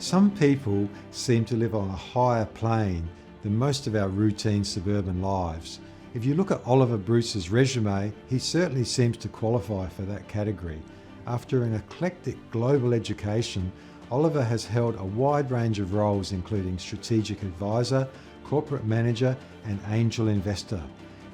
Some people seem to live on a higher plane than most of our routine suburban lives. If you look at Oliver Bruce's resume, he certainly seems to qualify for that category. After an eclectic global education, Oliver has held a wide range of roles including strategic advisor, corporate manager and angel investor.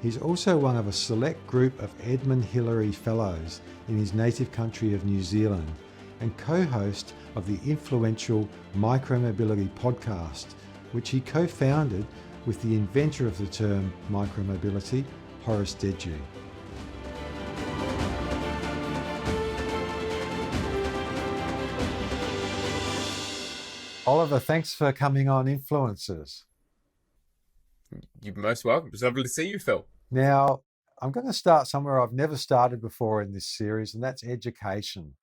He's also one of a select group of Edmund Hillary Fellows in his native country of New Zealand and co-host of the influential Micromobility Podcast, which he co-founded with the inventor of the term micromobility, Horace Dediu. Oliver, thanks for coming on Influencers. You're most welcome. It's lovely to see you, Phil. Now, I'm going to start somewhere I've never started before in this series, and that's education.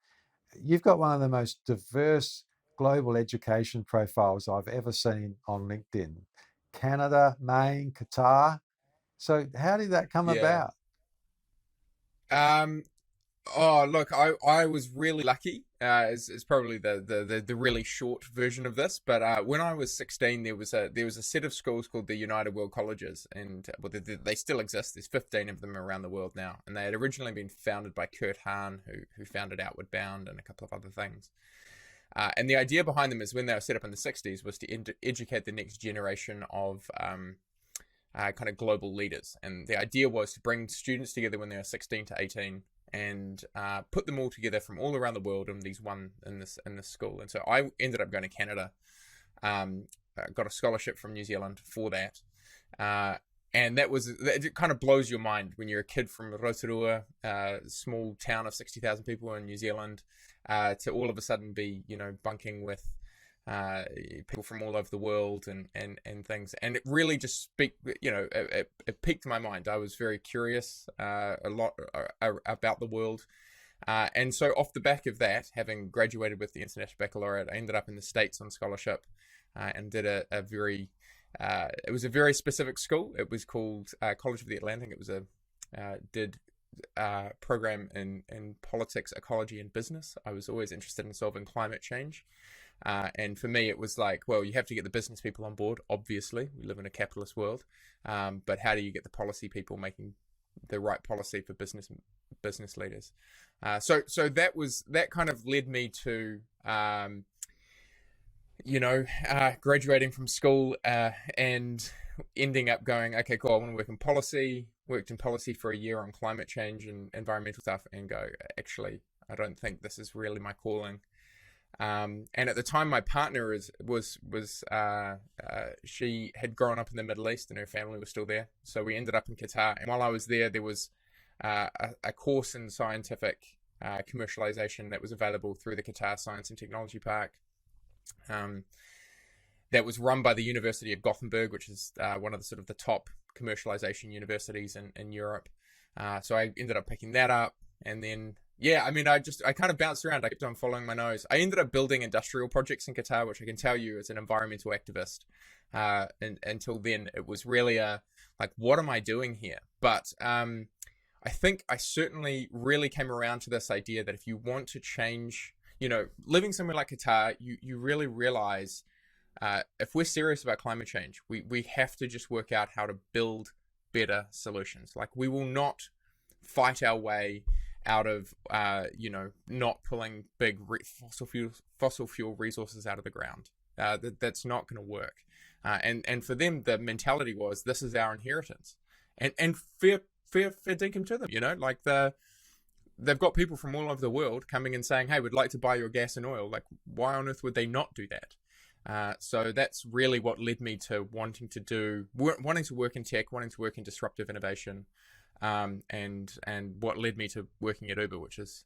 You've got one of the most diverse global education profiles I've ever seen on LinkedIn. Canada, Maine, Qatar. So how did that come about? Look, I was really lucky. Is probably the really short version of this. But when I was 16, there was a set of schools called the United World Colleges, and they still exist. There's 15 of them around the world now, and they had originally been founded by Kurt Hahn, who founded Outward Bound and a couple of other things. And the idea behind them is when they were set up in the 60s was to educate the next generation of kind of global leaders. And the idea was to bring students together when they were 16 to 18 and put them all together from all around the world in this school. And so I ended up going to Canada, got a scholarship from New Zealand for that. And it kind of blows your mind when you're a kid from Rotorua, a small town of 60,000 people in New Zealand, to all of a sudden be, bunking with people from all over the world and things. And it really just it piqued my mind. I was very curious a lot about the world. And so off the back of that, having graduated with the International Baccalaureate, I ended up in the States on scholarship and did it was a very specific school. It was called College of the Atlantic. It was did program in politics, ecology, and business. I was always interested in solving climate change. And for me, it was like, well, you have to get the business people on board. Obviously, we live in a capitalist world. But how do you get the policy people making the right policy for business leaders? So that kind of led me to graduating from school and ending up going, okay, cool, I want to work in policy. Worked in policy for a year on climate change and environmental stuff, and go, actually, I don't think this is really my calling. And at the time, my partner she had grown up in the Middle East and her family was still there. So we ended up in Qatar. And while I was there was a course in scientific commercialization that was available through the Qatar Science and Technology Park. That was run by the University of Gothenburg, which is one of the sort of the top commercialization universities in Europe. So I ended up picking that up, and then I kind of bounced around. I kept on following my nose. I ended up building industrial projects in Qatar, which I can tell you as an environmental activist. And until then, it was really what am I doing here? But I think I certainly really came around to this idea that if you want to change, living somewhere like Qatar, you really realize if we're serious about climate change, we have to just work out how to build better solutions. Like, we will not fight our way out of, not pulling big fossil fuel resources out of the ground. That's not going to work. And for them, the mentality was, this is our inheritance, and fair dinkum to them. They've got people from all over the world coming and saying, hey, we'd like to buy your gas and oil. Like, why on earth would they not do that? So that's really what led me to wanting to work in tech, wanting to work in disruptive innovation, and what led me to working at Uber, which is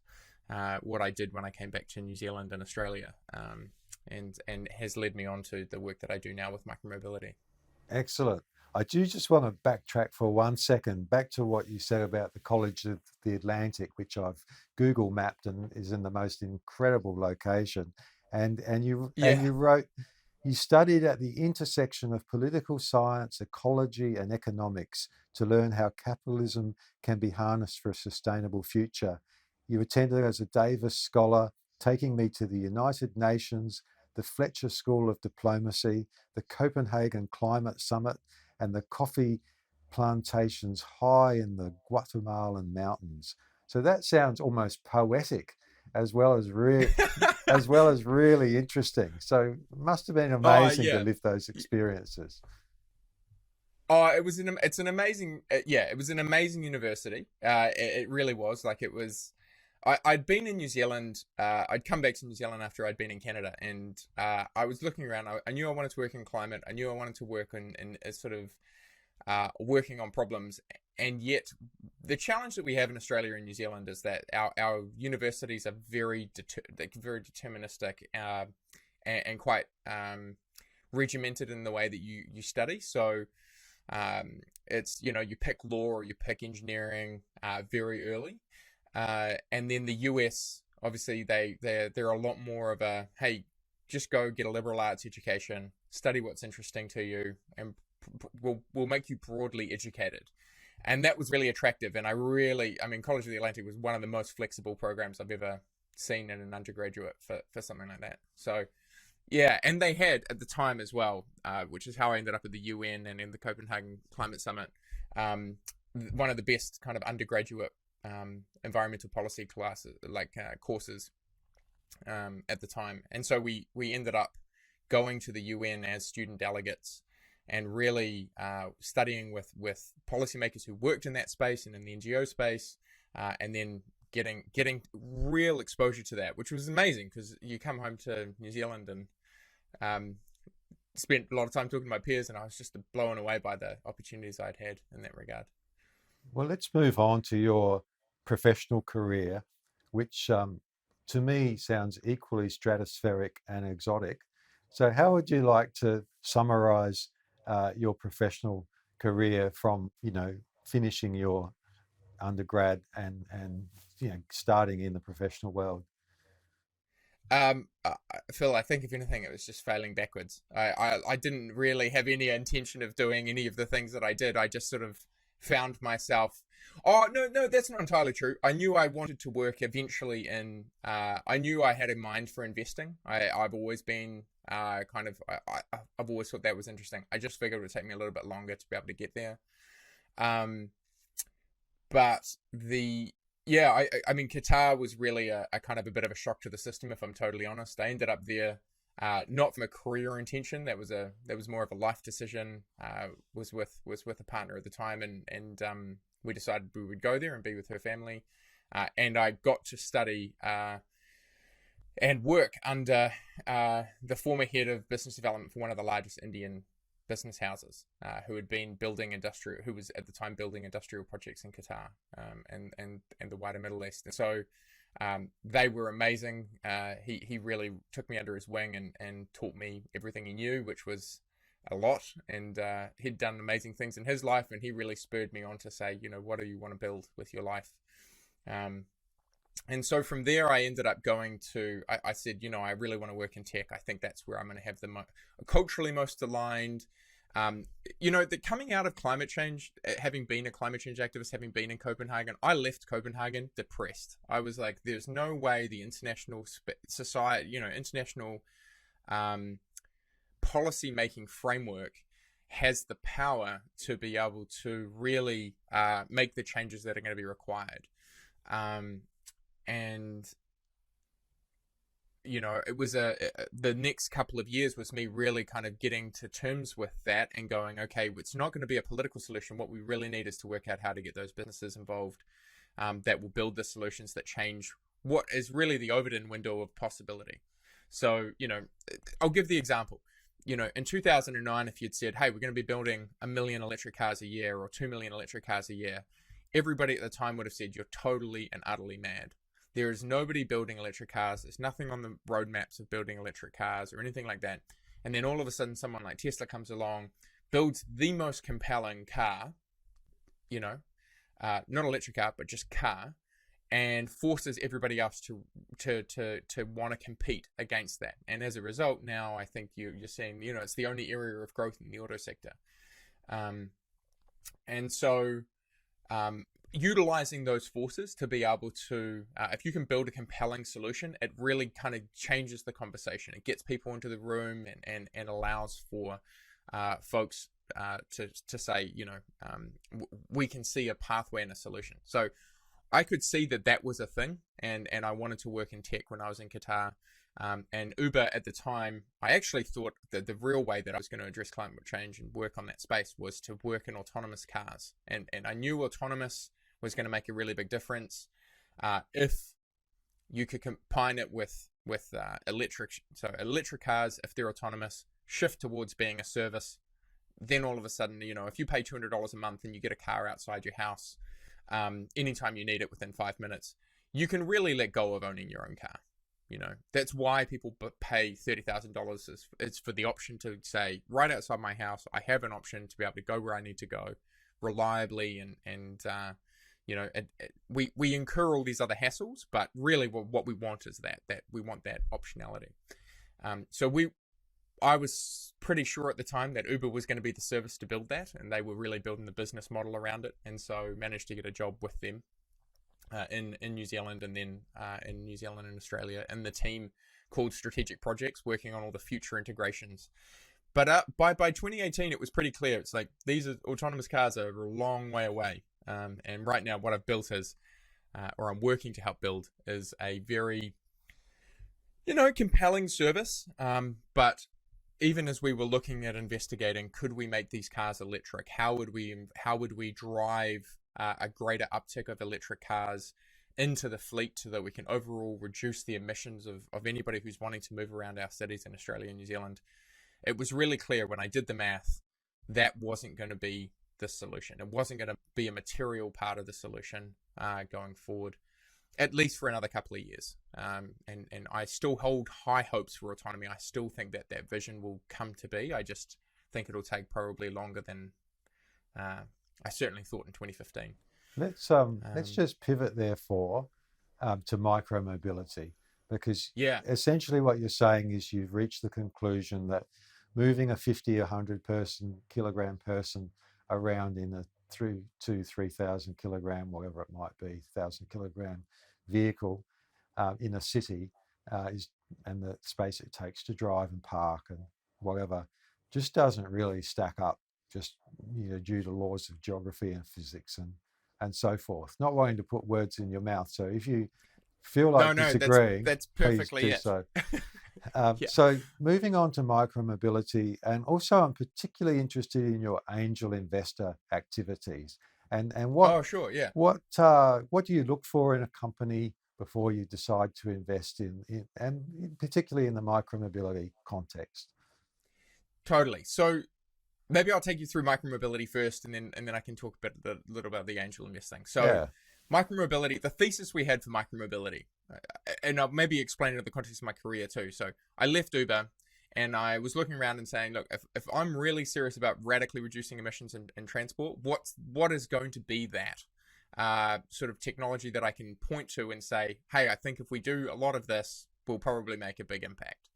what I did when I came back to New Zealand and Australia, and has led me on to the work that I do now with micromobility. Excellent. I do just want to backtrack for 1 second, back to what you said about the College of the Atlantic, which I've Google mapped and is in the most incredible location. And you wrote, you studied at the intersection of political science, ecology, and economics to learn how capitalism can be harnessed for a sustainable future. You attended as a Davis Scholar, taking me to the United Nations, the Fletcher School of Diplomacy, the Copenhagen Climate Summit, and the coffee plantations high in the Guatemalan mountains. So that sounds almost poetic, as well as really interesting. So it must have been Oh amazing to yeah. live those experiences. Oh, it's an amazing, it was an amazing university. It really was. Like it was, I'd been in New Zealand. I'd come back to New Zealand after I'd been in Canada, and I was looking around. I knew I wanted to work in climate. I knew I wanted to work in sort of working on problems. And yet, the challenge that we have in Australia and New Zealand is that our universities are very deterministic and quite regimented in the way that you study. So it's, you pick law or you pick engineering very early. And then the US, obviously, they're a lot more of a, hey, just go get a liberal arts education, study what's interesting to you, and we'll make you broadly educated. And that was really attractive. And College of the Atlantic was one of the most flexible programs I've ever seen in an undergraduate for something like that. So, yeah, and they had at the time as well, which is how I ended up at the UN and in the Copenhagen Climate Summit, one of the best kind of undergraduate environmental policy classes, courses at the time. And so we ended up going to the UN as student delegates and really studying with policymakers who worked in that space and in the NGO space, and then getting real exposure to that, which was amazing because you come home to New Zealand and spent a lot of time talking to my peers, and I was just blown away by the opportunities I'd had in that regard. Well, let's move on to your professional career, which to me sounds equally stratospheric and exotic. So how would you like to summarize your professional career from, finishing your undergrad and starting in the professional world? Phil, I think if anything, it was just failing backwards. I didn't really have any intention of doing any of the things that I did. I just sort of found myself. Oh, no, that's not entirely true. I knew I wanted to work eventually I knew I had a mind for investing. I've always been I've always thought that was interesting. I just figured it would take me a little bit longer to be able to get there. But Qatar was really a kind of a bit of a shock to the system, if I'm totally honest. I ended up there not from a career intention. That was more of a life decision. Was with a partner at the time, and we decided we would go there and be with her family. And I got to study and work under the former head of business development for one of the largest Indian business houses, who was at the time building industrial projects in Qatar and the wider Middle East. And so they were amazing. He really took me under his wing and taught me everything he knew, which was a lot. And he'd done amazing things in his life, and he really spurred me on to say, what do you want to build with your life? And so from there, I ended up going to, I said, I really want to work in tech. I think that's where I'm going to have the culturally most aligned. The coming out of climate change, having been a climate change activist, having been in Copenhagen, I left Copenhagen depressed. I was like, there's no way the international society, international policy making framework has the power to be able to really make the changes that are going to be required. And it was the next couple of years was me really kind of getting to terms with that and going, okay, it's not going to be a political solution. What we really need is to work out how to get those businesses involved that will build the solutions that change what is really the Overton window of possibility. So, I'll give the example. In 2009, if you'd said, hey, we're going to be building 1 million electric cars a year or 2 million electric cars a year, everybody at the time would have said, you're totally and utterly mad. There is nobody building electric cars. There's nothing on the roadmaps of building electric cars or anything like that. And then all of a sudden, someone like Tesla comes along, builds the most compelling car, not electric car, but just car, and forces everybody else to want to compete against that. And as a result, now I think you're seeing, it's the only area of growth in the auto sector. And so utilizing those forces to be able to, if you can build a compelling solution, it really kind of changes the conversation. It gets people into the room and allows for folks to say, we can see a pathway and a solution. So I could see that was a thing, and I wanted to work in tech when I was in Qatar. And Uber at the time, I actually thought that the real way that I was going to address climate change and work on that space was to work in autonomous cars. And I knew autonomous was going to make a really big difference if you could combine it with electric. So electric cars, if they're autonomous, shift towards being a service. Then all of a sudden, if you pay $200 a month and you get a car outside your house, anytime you need it within 5 minutes, you can really let go of owning your own car. That's why people pay $30,000 is for the option to say, right outside my house, I have an option to be able to go where I need to go reliably. And we incur all these other hassles, but really what we want is that we want that optionality. I was pretty sure at the time that Uber was going to be the service to build that, and they were really building the business model around it. And so managed to get a job with them. In New Zealand, and then in New Zealand and Australia, and the team called Strategic Projects, working on all the future integrations. But by 2018, it was pretty clear. It's like these autonomous cars are a long way away. And right now, what I've built is, or I'm working to help build, is a very, compelling service. But even as we were looking at investigating, could we make these cars electric? How would we drive a greater uptick of electric cars into the fleet so that we can overall reduce the emissions of anybody who's wanting to move around our cities in Australia and New Zealand? It was really clear when I did the math that wasn't going to be the solution. It wasn't going to be a material part of the solution going forward, at least for another couple of years. And I still hold high hopes for autonomy. I still think that vision will come to be. I just think it'll take probably longer than I certainly thought in 2015. Let's just pivot therefore to micromobility, because essentially what you're saying is you've reached the conclusion that moving a 50 or 100 kilogram person around in a 3 to 3,000 kilogram, whatever it might be, 1,000 kilogram vehicle in a city and the space it takes to drive and park and whatever just doesn't really stack up, just due to laws of geography and physics and so forth. Not wanting to put words in your mouth, so if you feel like disagreeing, that's perfectly please do so. So moving on to micromobility, and also I'm particularly interested in your angel investor activities and what. Oh, sure, yeah. What do you look for in a company before you decide to invest in and particularly in the micromobility context? Totally. So maybe I'll take you through micromobility first, and then I can talk a little about the angel investing. So micromobility, the thesis we had for micromobility, and I'll maybe explain it in the context of my career too. So I left Uber and I was looking around and saying, look, if I'm really serious about radically reducing emissions in transport, what is going to be that sort of technology that I can point to and say, hey, I think if we do a lot of this, we'll probably make a big impact.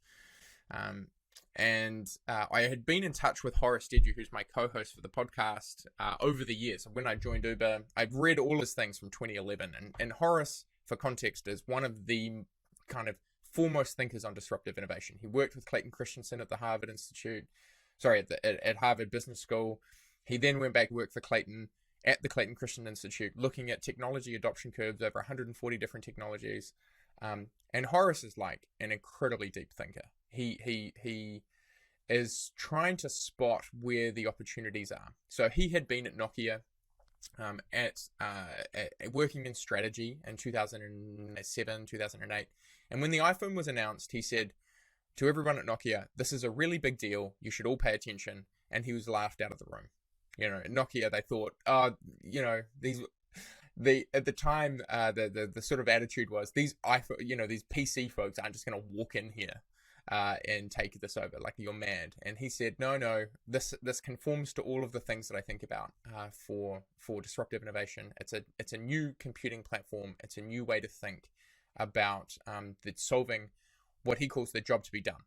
And I had been in touch with Horace Dediu, who's my co-host for the podcast, over the years. When I joined Uber, I've read all his things from 2011. And Horace, for context, is one of the kind of foremost thinkers on disruptive innovation. He worked with Clayton Christensen at the Harvard Institute, at Harvard Business School. He then went back to work for Clayton at the Clayton Christensen Institute, looking at technology adoption curves over 140 different technologies. And Horace is like an incredibly deep thinker. He is trying to spot where the opportunities are. So he had been at Nokia, working in strategy in 2007, 2008. And when the iPhone was announced, he said to everyone at Nokia, this is a really big deal. You should all pay attention. And he was laughed out of the room. At Nokia, they thought, at the time, the sort of attitude was these iPhone, these PC folks aren't just going to walk in here and take this over, like you're mad. And he said, no, this conforms to all of the things that I think about for disruptive innovation. It's a new computing platform. It's a new way to think about solving what he calls the job to be done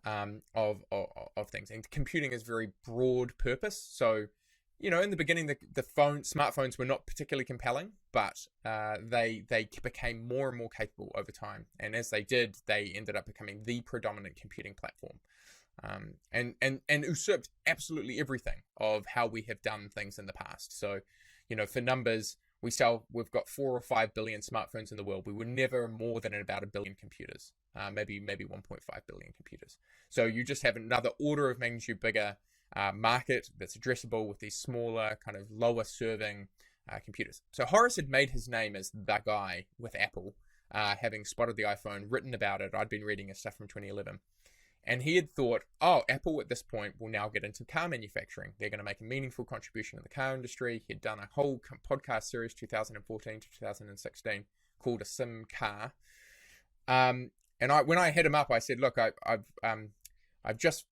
of things. And computing is very broad purpose. So in the beginning, the smartphones were not particularly compelling, but they became more and more capable over time. And as they did, they ended up becoming the predominant computing platform, and usurped absolutely everything of how we have done things in the past. So, for numbers, we've got 4 or 5 billion smartphones in the world. We were never more than about 1 billion computers, maybe 1.5 billion computers. So you just have another order of magnitude bigger market that's addressable with these smaller, kind of lower serving computers. So Horace had made his name as the guy with Apple, having spotted the iPhone, written about it. I'd been reading his stuff from 2011. And he had thought, Apple at this point will now get into car manufacturing. They're going to make a meaningful contribution in the car industry. He'd done a whole podcast series, 2014 to 2016, called A Sim Car. And when I hit him up, I said, look, I've just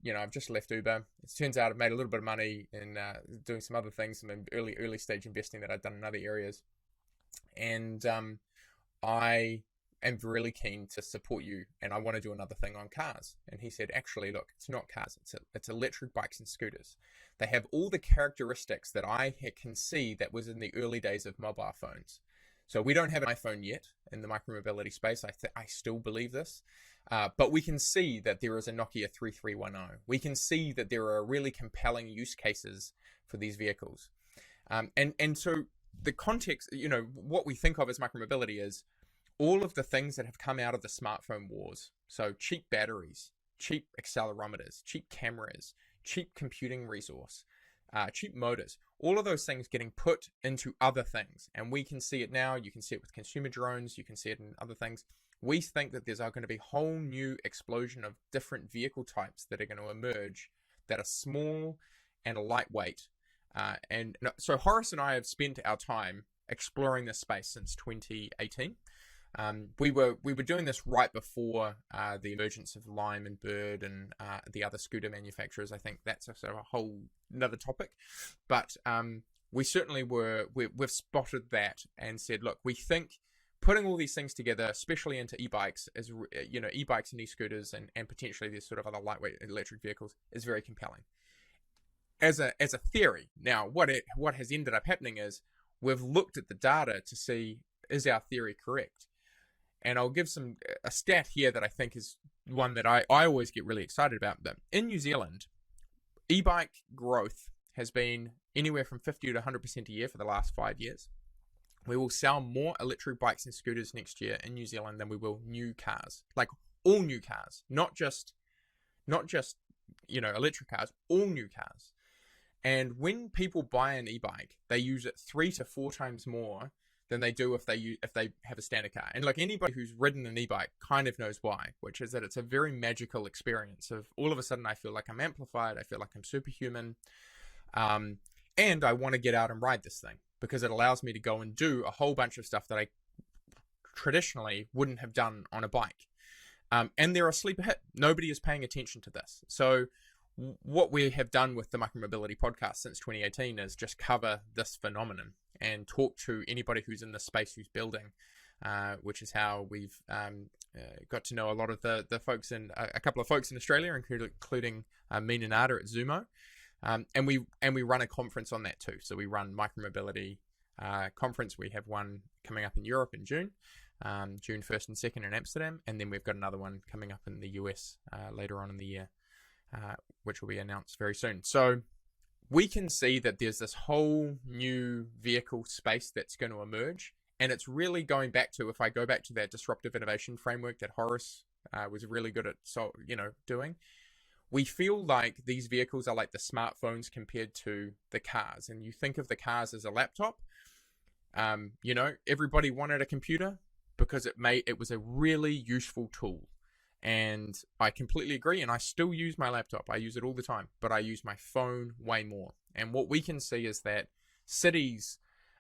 left Uber. It turns out I've made a little bit of money in doing some other things, some early stage investing that I've done in other areas. And I am really keen to support you, and I want to do another thing on cars. And he said, actually, look, it's not cars, it's electric bikes and scooters. They have all the characteristics that I can see that was in the early days of mobile phones. So we don't have an iPhone yet in the micromobility space. I still believe this. But we can see that there is a Nokia 3310. We can see that there are really compelling use cases for these vehicles. And so the context, what we think of as micromobility is all of the things that have come out of the smartphone wars. So cheap batteries, cheap accelerometers, cheap cameras, cheap computing resource, cheap motors, all of those things getting put into other things. And we can see it now. You can see it with consumer drones. You can see it in other things. We think that there's going to be a whole new explosion of different vehicle types that are going to emerge that are small and lightweight. And so Horace and I have spent our time exploring this space since 2018. We were doing this right before the emergence of Lime and Bird and the other scooter manufacturers. I think that's a sort of a whole another topic, but we certainly we've spotted that and said, look, we think putting all these things together, especially into e-bikes, e-bikes and e-scooters and potentially these sort of other lightweight electric vehicles is very compelling. As a theory, now what has ended up happening is we've looked at the data to see, is our theory correct? And I'll give a stat here that I think is one that I always get really excited about. But in New Zealand, e-bike growth has been anywhere from 50 to 100% a year for the last 5 years. We will sell more electric bikes and scooters next year in New Zealand than we will new cars, like all new cars, not just electric cars, all new cars. And when people buy an e-bike, they use it 3 to 4 times more than they do if they have a standard car. And like anybody who's ridden an e-bike kind of knows why, which is that it's a very magical experience of all of a sudden I feel like I'm amplified, I feel like I'm superhuman, and I want to get out and ride this thing because it allows me to go and do a whole bunch of stuff that I traditionally wouldn't have done on a bike. And they're a sleeper hit. Nobody is paying attention to this. So what we have done with the Micromobility Podcast since 2018 is just cover this phenomenon and talk to anybody who's in the space who's building, which is how we've got to know a lot of the folks a couple of folks in Australia, including Mina Nada at Zumo. And we run a conference on that too. So we run Micromobility conference. We have one coming up in Europe in June, June 1st and 2nd in Amsterdam. And then we've got another one coming up in the US later on in the year, which will be announced very soon. So we can see that there's this whole new vehicle space that's going to emerge. And it's really going back to, if I go back to that disruptive innovation framework that Horace was really good at doing, we feel like these vehicles are like the smartphones compared to the cars. And you think of the cars as a laptop. Everybody wanted a computer because it was a really useful tool. And I completely agree. And I still use my laptop. I use it all the time, but I use my phone way more. And what we can see is that cities,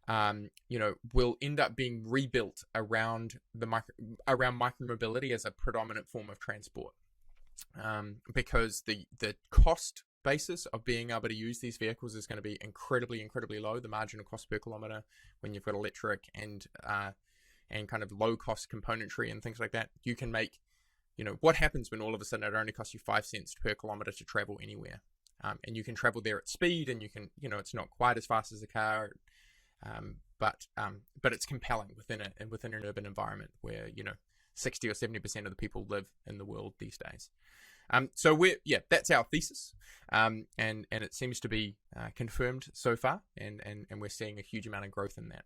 will end up being rebuilt around micromobility as a predominant form of transport. Because the cost basis of being able to use these vehicles is going to be incredibly, incredibly low. The marginal cost per kilometer when you've got electric and kind of low cost componentry and things like that, you can make, what happens when all of a sudden it only costs you 5 cents per kilometer to travel anywhere? and you can travel there at speed, and you can, it's not quite as fast as a car, but it's compelling within an urban environment where 60 or 70% of the people live in the world these days. So that's our thesis, and it seems to be confirmed so far, and we're seeing a huge amount of growth in that.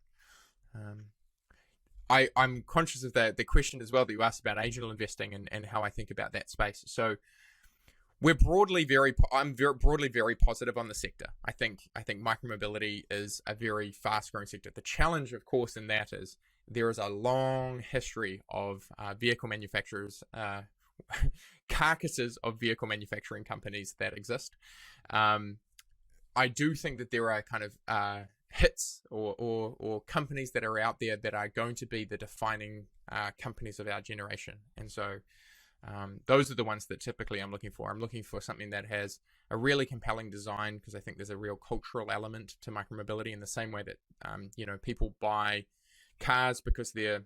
I'm conscious of the question as well that you asked about angel investing and how I think about that space. So I'm broadly very positive on the sector. I think micromobility is a very fast growing sector. The challenge, of course, in that is there is a long history of vehicle manufacturers, carcasses of vehicle manufacturing companies that exist. I do think that there are kind of hits or companies that are out there that are going to be the defining companies of our generation. And so those are the ones that typically I'm looking for. I'm looking for something that has a really compelling design, because I think there's a real cultural element to micromobility in the same way that, people buy cars because they're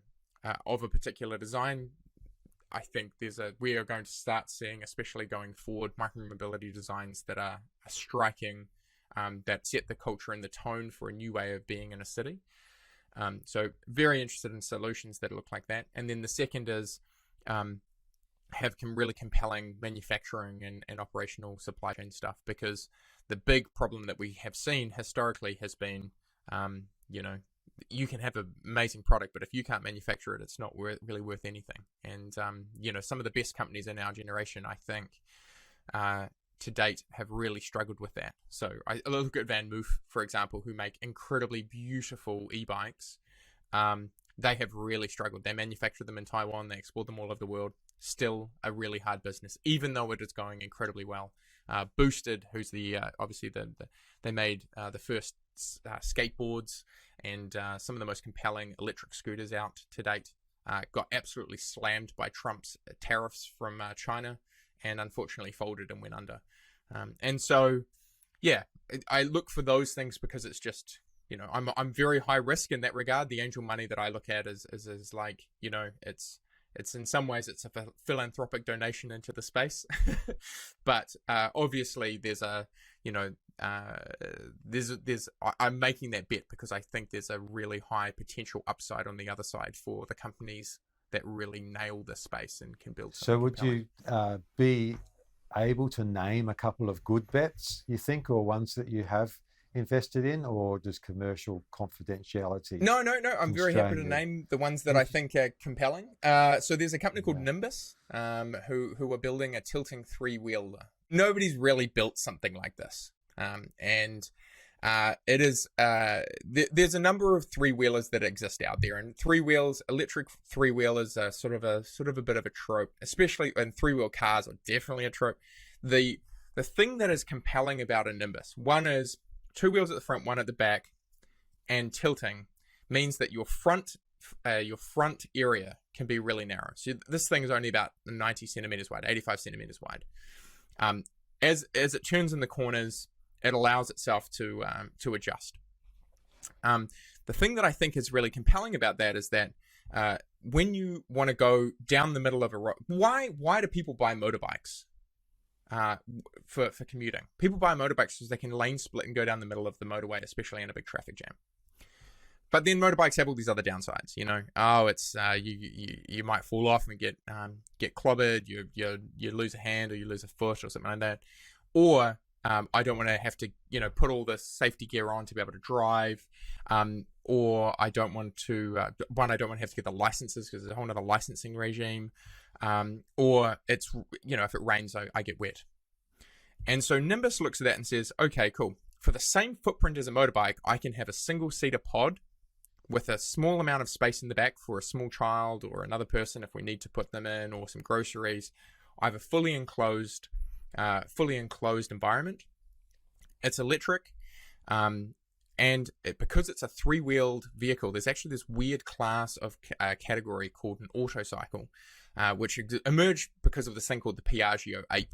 of a particular design. I think we are going to start seeing, especially going forward, micromobility designs that are striking, that set the culture and the tone for a new way of being in a city. So very interested in solutions that look like that. And then the second is have really compelling manufacturing and operational supply chain stuff, because the big problem that we have seen historically has been, you can have an amazing product, but if you can't manufacture it, it's not really worth anything. And, some of the best companies in our generation, I think, to date have really struggled with that. So I look at Van Moof, for example, who make incredibly beautiful e-bikes. They have really struggled. They manufacture them in Taiwan. They export them all over the world. Still a really hard business, even though it is going incredibly well. Boosted, who's obviously they made the first skateboards and some of the most compelling electric scooters out to date, got absolutely slammed by Trump's tariffs from China, and unfortunately folded and went under. And so, I look for those things because it's just, I'm very high risk in that regard. The angel money that I look at is like, it's in some ways it's a philanthropic donation into the space, but obviously there's I'm making that bet because I think there's a really high potential upside on the other side for the companies that really nail this space and can build something. So would compelling. you be able to name a couple of good bets, you think, or ones that you have invested in, or does commercial confidentiality? No. I'm very happy to name the ones that I think are compelling. So there's a company called Nimbus, who are building a tilting three-wheeler. Nobody's really built something like this. And it is there's a number of three-wheelers that exist out there, and electric three-wheelers are sort of a bit of a trope, especially, and three-wheel cars are definitely a trope. The thing that is compelling about a Nimbus, one is 2 wheels at the front, 1 at the back, and tilting means that your front area can be really narrow. So this thing is only about 90 centimeters wide, 85 centimeters wide. As it turns in the corners, it allows itself to adjust. The thing that I think is really compelling about that is that when you want to go down the middle of a road, why do people buy motorbikes for commuting? People buy motorbikes because they can lane split and go down the middle of the motorway, especially in a big traffic jam. But then motorbikes have all these other downsides, it's you might fall off and get clobbered, you lose a hand or you lose a foot or something like that, or I don't want to have to put all this safety gear on to be able to drive, or I don't want to I don't want to have to get the licenses because there's a whole other licensing regime, or it's if it rains I get wet. And so Nimbus looks at that and says, okay, cool, for the same footprint as a motorbike, I can have a single-seater pod with a small amount of space in the back for a small child or another person if we need to put them in, or some groceries. I have a fully enclosed environment. It's electric, because it's a three-wheeled vehicle, there's actually this weird class of category called an autocycle, which emerged because of this thing called the Piaggio ape.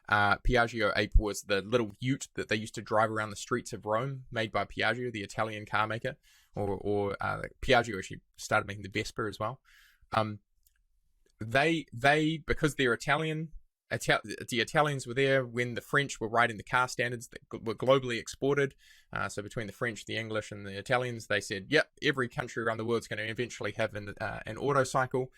Piaggio ape was the little ute that they used to drive around the streets of Rome, made by Piaggio, the Italian car maker, or Piaggio actually started making the Vespa as well. They because they're Italian, the Italians were there when the French were writing the car standards that were globally exported. So between the French, the English, and the Italians, they said, yep, every country around the world is going to eventually have an auto cycle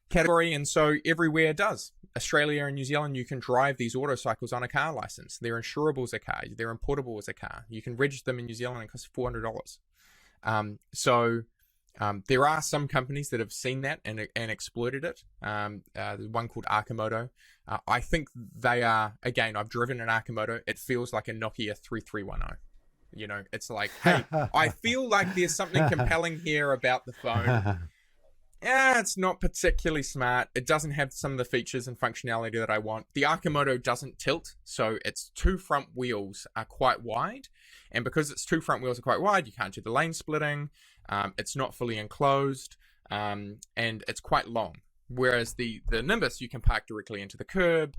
category, and so everywhere does. Australia and New Zealand, you can drive these auto cycles on a car license. They're insurable as a car. They're importable as a car. You can register them in New Zealand and it costs $400. There are some companies that have seen that and exploited it. There's one called Arcimoto. I think they are, again, I've driven an Arcimoto. It feels like a Nokia 3310. You know, it's like, hey, I feel like there's something compelling here about the phone. Yeah, it's not particularly smart. It doesn't have some of the features and functionality that I want. The Arcimoto doesn't tilt, so its two front wheels are quite wide. And because its two front wheels are quite wide, you can't do the lane splitting. It's not fully enclosed, and it's quite long. Whereas the Nimbus, you can park directly into the curb.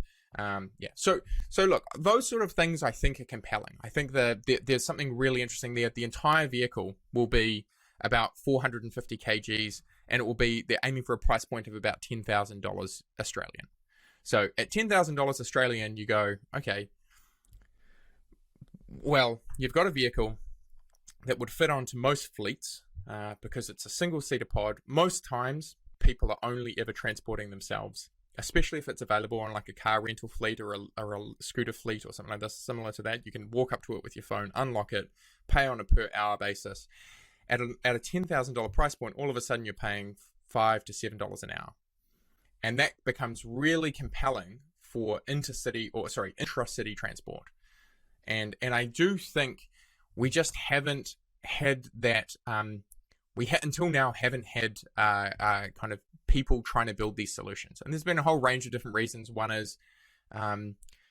So look, those sort of things I think are compelling. I think there's something really interesting there. The entire vehicle will be about 450 kgs, and they're aiming for a price point of about $10,000 Australian. So at $10,000 Australian, you go, okay, well, you've got a vehicle that would fit onto most fleets because it's a single-seater pod. Most times, people are only ever transporting themselves, especially if it's available on like a car rental fleet or a scooter fleet or something like this, similar to that. You can walk up to it with your phone, unlock it, pay on a per-hour basis. At a $10,000 price point, all of a sudden you're paying $5 to $7 an hour. And that becomes really compelling for intra-city transport. And I do think we just haven't had that, until now haven't had kind of people trying to build these solutions. And there's been a whole range of different reasons. One is,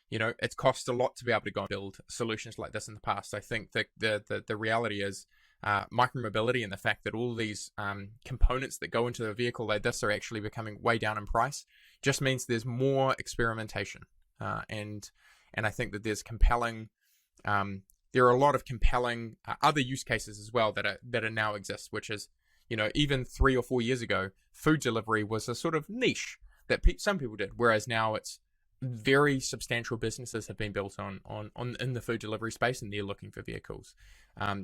it's cost a lot to be able to go and build solutions like this in the past. I think that the reality is, micromobility and the fact that all these components that go into a vehicle like this are actually becoming way down in price just means there's more experimentation, and I think that there's compelling. There are a lot of compelling other use cases as well that are now exist, which is, even 3 or 4 years ago, food delivery was a sort of niche that some people did, whereas now it's very substantial businesses have been built on in the food delivery space, and they're looking for vehicles.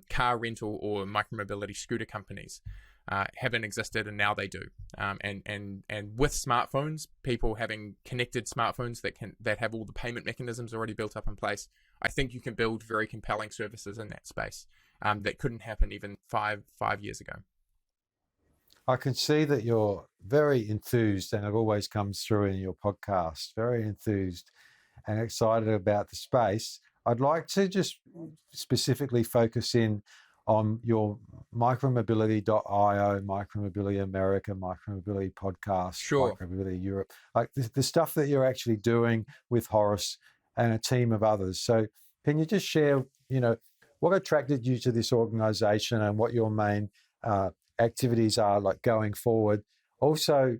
Car rental or micromobility scooter companies haven't existed, and now they do. And with smartphones, people having connected smartphones that have all the payment mechanisms already built up in place, I think you can build very compelling services in that space that couldn't happen even five years ago. I can see that you're very enthused, and it always comes through in your podcast, very enthused and excited about the space. I'd like to just specifically focus in on your micromobility.io, Micromobility America, Micromobility Podcast, Sure. Micromobility Europe, like the stuff that you're actually doing with Horace and a team of others. So can you just share, what attracted you to this organization and what your main activities are like going forward? Also,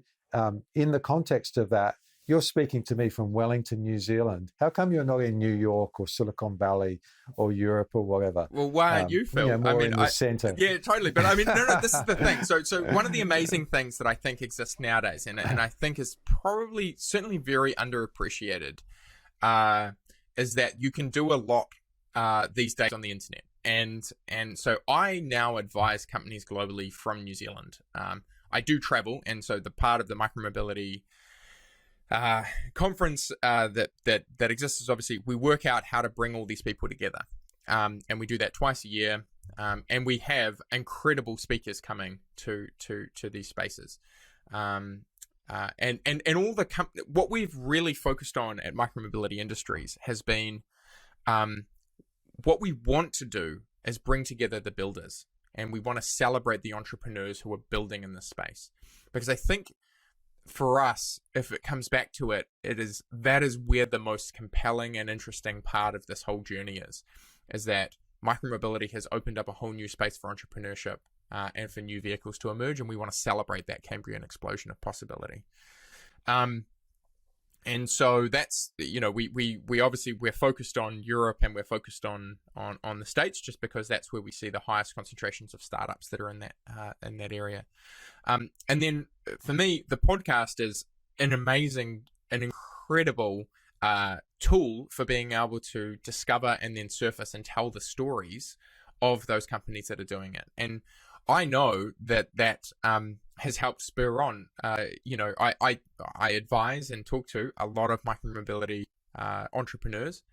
in the context of that, you're speaking to me from Wellington, New Zealand. How come you're not in New York or Silicon Valley or Europe or whatever? Well, why aren't you, Phil? More in the center. Yeah, totally. But no, this is the thing. So one of the amazing things that I think exists nowadays, and I think is probably certainly very underappreciated, is that you can do a lot these days on the internet. And so I now advise companies globally from New Zealand. I do travel, and so the part of the micromobility conference that exists is obviously we work out how to bring all these people together, and we do that twice a year. And we have incredible speakers coming to these spaces, and all the what we've really focused on at Micromobility Industries has been what we want to do is bring together the builders, and we want to celebrate the entrepreneurs who are building in this space, because I think for us, if it comes back to it, that is where the most compelling and interesting part of this whole journey is that micromobility has opened up a whole new space for entrepreneurship and for new vehicles to emerge, and we want to celebrate that Cambrian explosion of possibility. And so that's, we obviously we're focused on Europe and we're focused on the States, just because that's where we see the highest concentrations of startups that are in that area. And then for me, the podcast is an incredible tool for being able to discover and then surface and tell the stories of those companies that are doing it. And I know that has helped spur on, I advise and talk to a lot of micromobility entrepreneurs,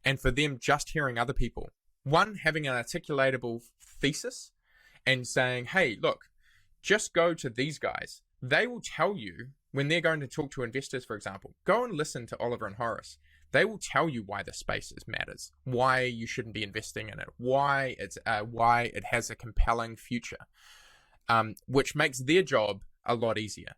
and for them, just hearing other people, one, having an articulatable thesis and saying, hey, look, just go to these guys. They will tell you when they're going to talk to investors, for example, go and listen to Oliver and Horace. They will tell you why the space matters, why you shouldn't be investing in it, why it has a compelling future, which makes their job a lot easier.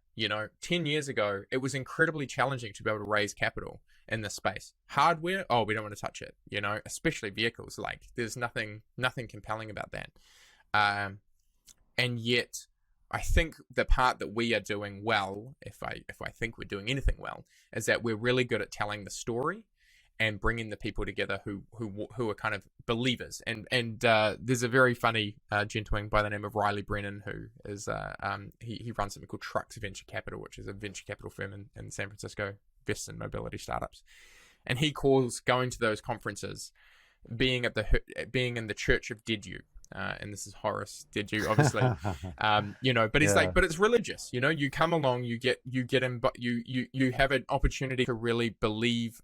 10 years ago, it was incredibly challenging to be able to raise capital in this space. Hardware, we don't want to touch it, especially vehicles. Like, there's nothing compelling about that. And yet, I think the part that we are doing well, if I think we're doing anything well, is that we're really good at telling the story and bringing the people together who are kind of believers. And there's a very funny gentleman by the name of Riley Brennan, who is he runs something called Trucks Venture Capital, which is a venture capital firm in San Francisco, invests in mobility startups. And he calls going to those conferences being in the Church of Dediu. And this is Horace Dediu, obviously, but he's like, but it's religious, you come along, you have an opportunity to really believe,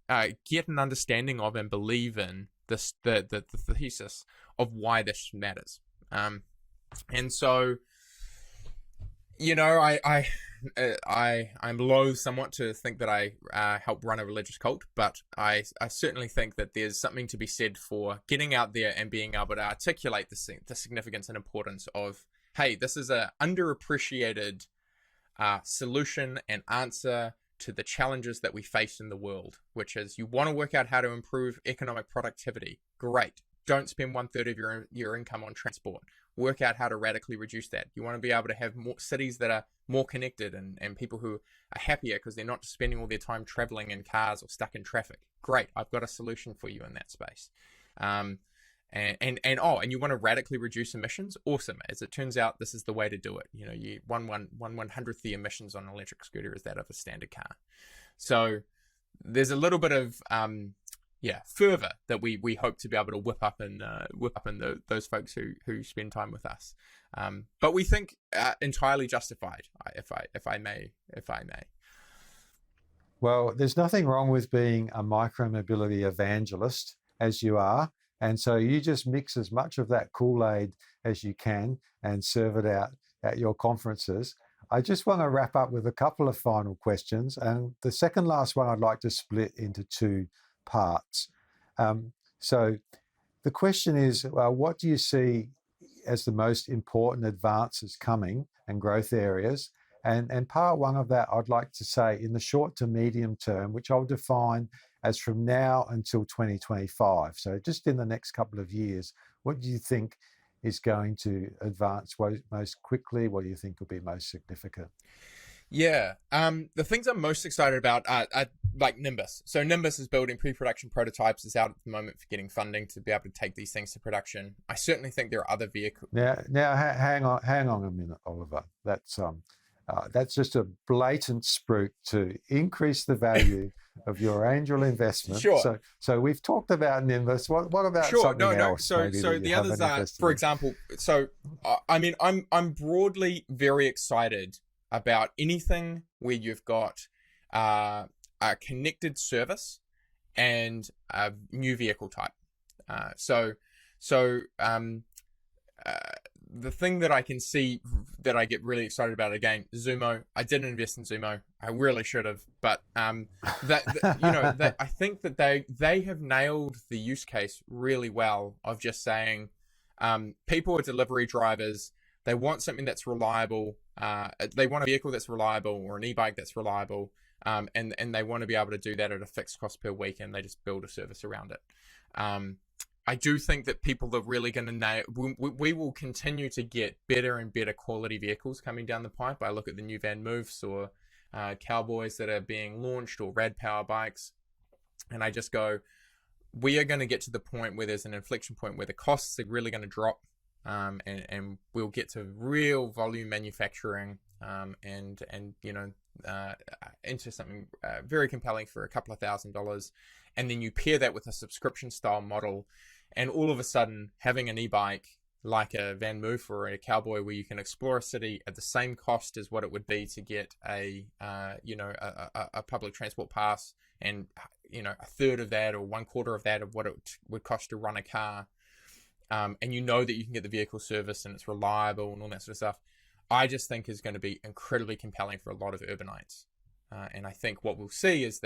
get an understanding of and believe in this, the thesis of why this matters. And so, I'm loath somewhat to think that I help run a religious cult, but I certainly think that there's something to be said for getting out there and being able to articulate the significance and importance of, hey, this is a underappreciated solution and answer to the challenges that we face in the world, which is, you want to work out how to improve economic productivity. Great. Don't spend 1/3 of your income on transport. Work out how to radically reduce that. You want to be able to have more cities that are more connected and people who are happier because they're not spending all their time traveling in cars or stuck in traffic. Great. I've got a solution for you in that space. And you want to radically reduce emissions? Awesome. As it turns out, this is the way to do it. You 1/100th the emissions on an electric scooter is that of a standard car. So there's a little bit of fervor that we hope to be able to whip up in those folks who spend time with us. But we think entirely justified, if I may. Well, there's nothing wrong with being a micromobility evangelist, as you are. And so you just mix as much of that Kool-Aid as you can and serve it out at your conferences. I just want to wrap up with a couple of final questions. And the second last one I'd like to split into two parts. So the question is, what do you see as the most important advances coming and growth areas? And part one of that, I'd like to say in the short to medium term, which I'll define as from now until 2025. So just in the next couple of years, what do you think is going to advance most quickly? What do you think will be most significant? Yeah, the things I'm most excited about are like Nimbus. So Nimbus is building pre-production prototypes. It's out at the moment for getting funding to be able to take these things to production. I certainly think there are other vehicles. Now, hang on a minute, Oliver. That's just a blatant spruik to increase the value of your angel investment. Sure. So we've talked about Nimbus. What about something else? So the others are, for example, I'm broadly very excited about anything where you've got a connected service and a new vehicle type. The thing that I can see that I get really excited about, again, Zumo. I didn't invest in Zumo. I really should have, but I think that they have nailed the use case really well of just saying, people are delivery drivers. They want something that's reliable. They want a vehicle that's reliable or an e-bike that's reliable, and they want to be able to do that at a fixed cost per week, and they just build a service around it. I do think that people are really going to nail. We will continue to get better and better quality vehicles coming down the pipe. I look at the new Van Moofs or Cowboys that are being launched, or Rad Power bikes, and I just go, we are going to get to the point where there's an inflection point where the costs are really going to drop. and we'll get to real volume manufacturing, and into something very compelling for a couple of $1,000s, and then you pair that with a subscription style model, and all of a sudden having an e-bike like a Van Moof or a Cowboy, where you can explore a city at the same cost as what it would be to get a public transport pass, and a third of that or 1/4 of that of what it would cost to run a car, and that you can get the vehicle service and it's reliable and all that sort of stuff, I just think is going to be incredibly compelling for a lot of urbanites. And I think what we'll see is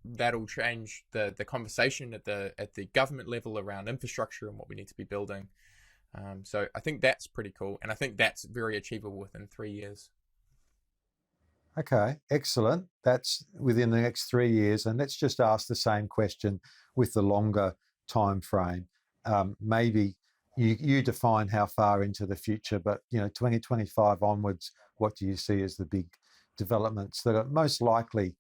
that'll change the conversation at the government level around infrastructure and what we need to be building. So I think that's pretty cool, and I think that's very achievable within 3 years. Okay, excellent. That's within the next 3 years. And let's just ask the same question with the longer time frame. Maybe you define how far into the future, but 2025 onwards, what do you see as the big developments that are most likely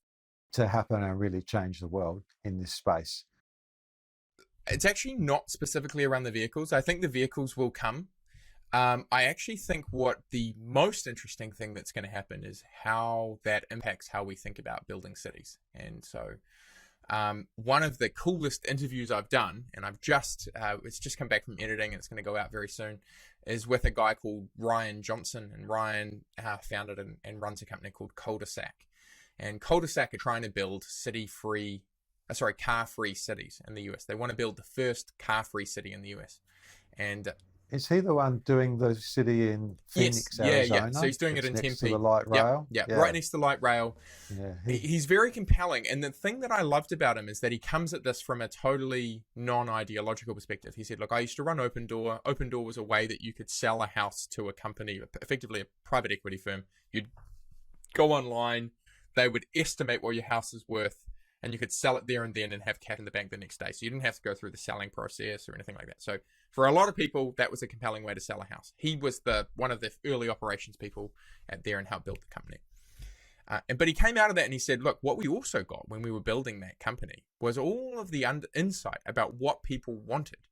to happen and really change the world in this space? It's actually not specifically around the vehicles. I think the vehicles will come. I actually think what the most interesting thing that's going to happen is how that impacts how we think about building cities. And so one of the coolest interviews I've done, and it's just come back from editing and it's going to go out very soon, is with a guy called Ryan Johnson. And Ryan founded and runs a company called Cul-de-sac. And Cul-de-sac are trying to build car-free cities in the US. They want to build the first car-free city in the US. And is he the one doing the city in Phoenix, yes, Arizona? Yeah. So he's doing it in next Tempe. To the light rail? Yeah, right next to the light rail. Yeah, he's very compelling. And the thing that I loved about him is that he comes at this from a totally non-ideological perspective. He said, look, I used to run Open Door. Open Door was a way that you could sell a house to a company, effectively a private equity firm. You'd go online, they would estimate what your house is worth, and you could sell it there and then and have cash in the bank the next day. So you didn't have to go through the selling process or anything like that. So for a lot of people, that was a compelling way to sell a house. He was one of the early operations people there and helped build the company. But he came out of that and he said, look, what we also got when we were building that company was all of the insight about what people wanted.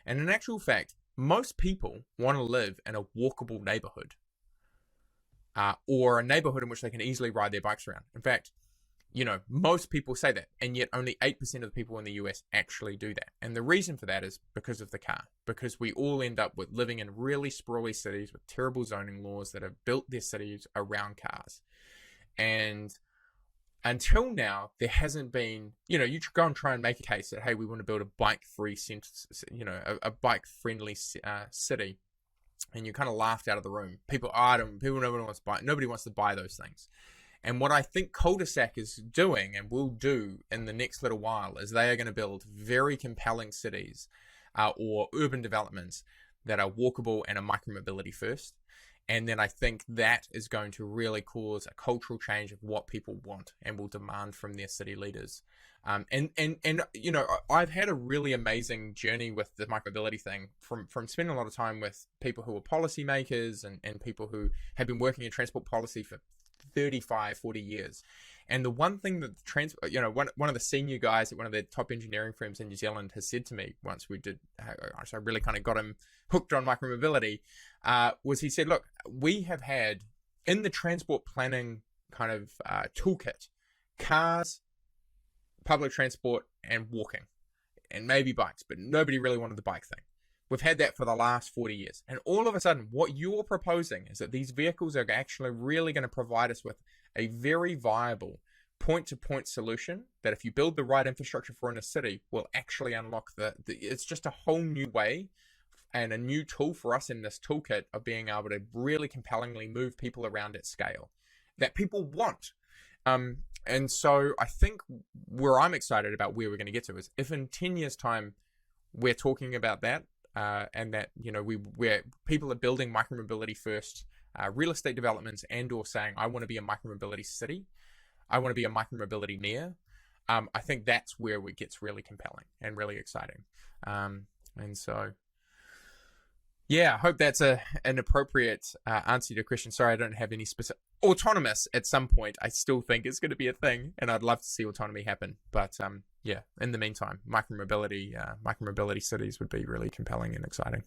And in actual fact, most people want to live in a walkable neighborhood, or a neighborhood in which they can easily ride their bikes around. In fact, most people say that, and yet only 8% of the people in the US actually do that. And the reason for that is because of the car, because we all end up with living in really sprawly cities with terrible zoning laws that have built their cities around cars. And until now, there hasn't been, you go and try and make a case that, hey, we want to build a bike-free, a bike-friendly city. And you kind of laughed out of the room. Nobody wants to buy those things. And what I think Cul-de-sac is doing and will do in the next little while is they are going to build very compelling cities or urban developments that are walkable and are micromobility first. And then I think that is going to really cause a cultural change of what people want and will demand from their city leaders. And I've had a really amazing journey with the micromobility thing from spending a lot of time with people who are policymakers and people who have been working in transport policy for 35, 40 years. And the one thing that one of the senior guys at one of the top engineering firms in New Zealand has said to me once I really kind of got him hooked on micromobility, was he said, look, we have had in the transport planning kind of toolkit, cars, public transport, and walking, and maybe bikes, but nobody really wanted the bike thing. We've had that for the last 40 years. And all of a sudden, what you're proposing is that these vehicles are actually really going to provide us with a very viable point-to-point solution that if you build the right infrastructure for in a city, will actually unlock it's just a whole new way and a new tool for us in this toolkit of being able to really compellingly move people around at scale that people want. And so I think where I'm excited about where we're going to get to is if in 10 years' time we're talking about that, and that where people are building micromobility first real estate developments and/or saying I want to be a micromobility city, I want to be a micromobility near. I think that's where it gets really compelling and really exciting. And so, yeah, I hope that's an appropriate answer to your question. Sorry, I don't have any specific. Autonomous at some point, I still think is going to be a thing, and I'd love to see autonomy happen. But in the meantime, micromobility cities would be really compelling and exciting.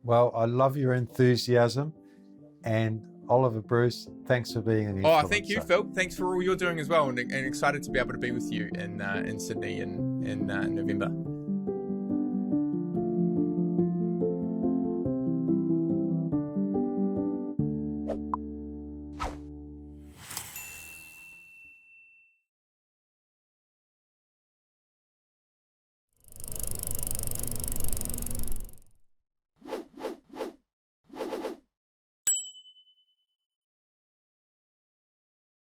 Well, I love your enthusiasm. And Oliver, Bruce, thanks for being an Oh, thank you, influencer. Phil. Thanks for all you're doing as well, and excited to be able to be with you in Sydney in November.